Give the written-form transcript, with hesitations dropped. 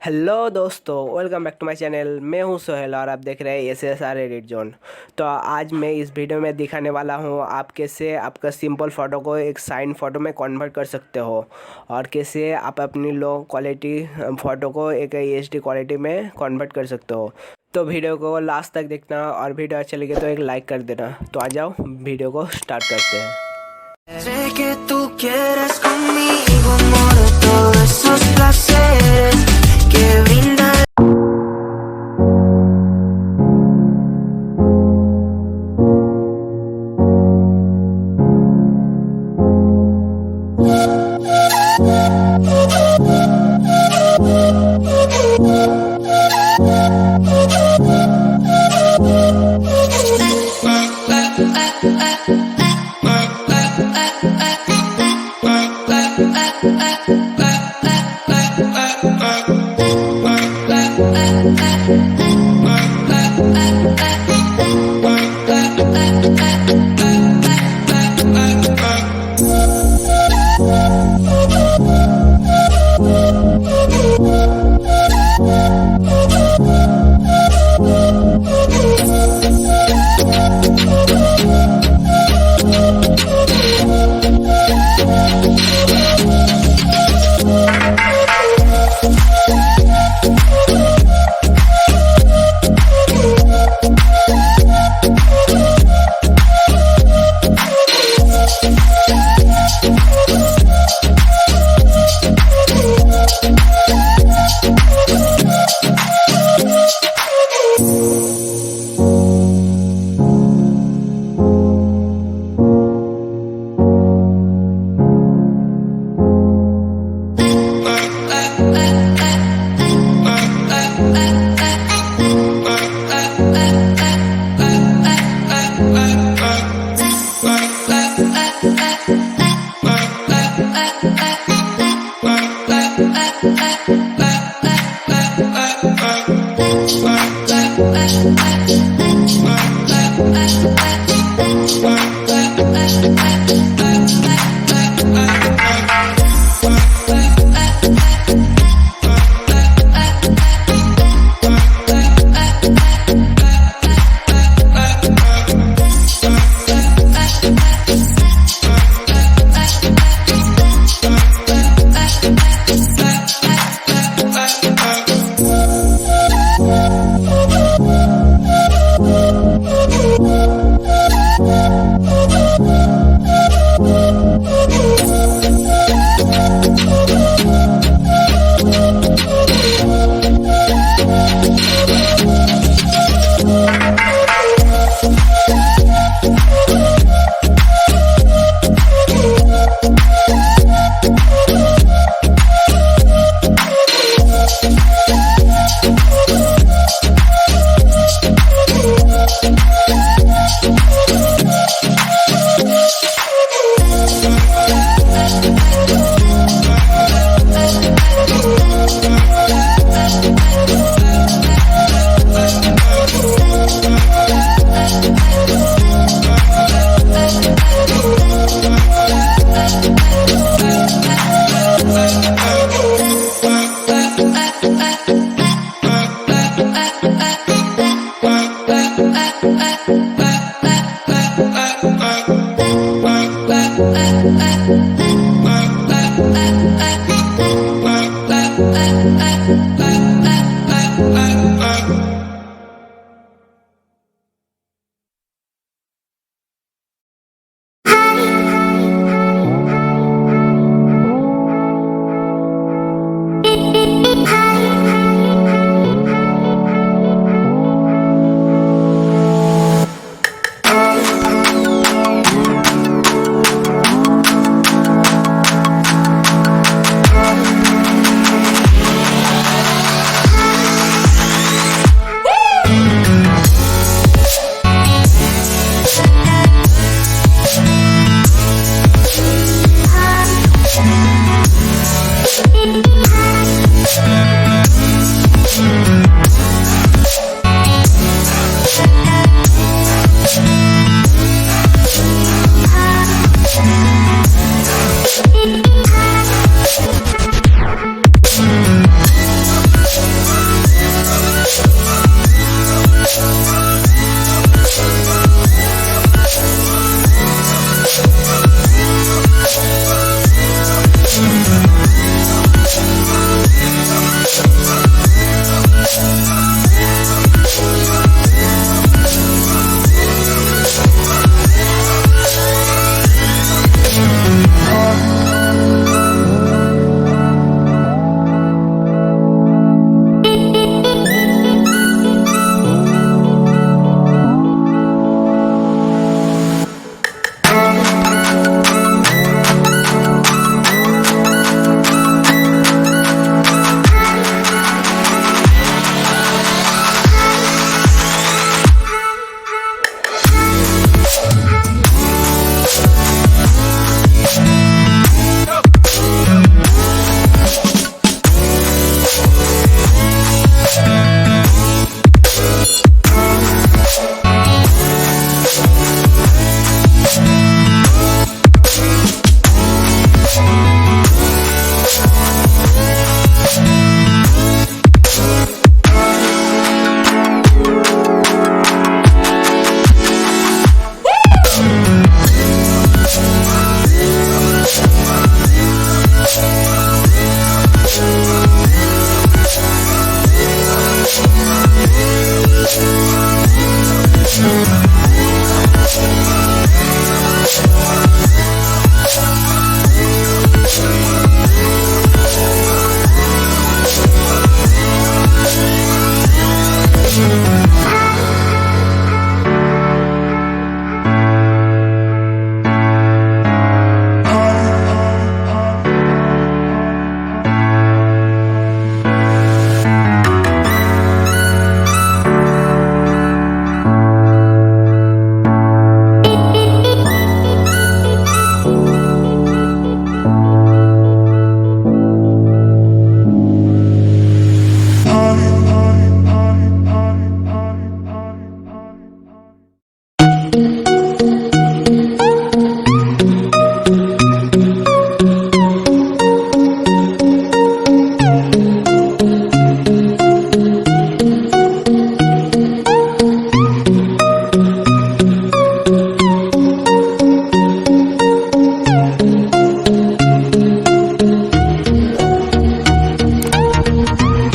Hello दोस्तों, welcome back to my channel. मैं हूं सोहेल और आप देख रहे हैं SSR एडिट जोन। तो आज मैं इस वीडियो में दिखाने वाला हूं आप कैसे आपका सिंपल फ़ोटो को एक साइन फ़ोटो में कन्वर्ट कर सकते हो और कैसे आप अपनी लो क्वालिटी फ़ोटो को एक HD क्वालिटी में कन्वर्ट कर सकते हो। तो वीडियो को लास्ट तक देखना और वीडियो अच्छा लगे तो एक लाइक कर देना। तो आ जाओ वीडियो को स्टार्ट करते हैं। Sé que tú quieres conmigo, amor, todos esos placeres que brinda.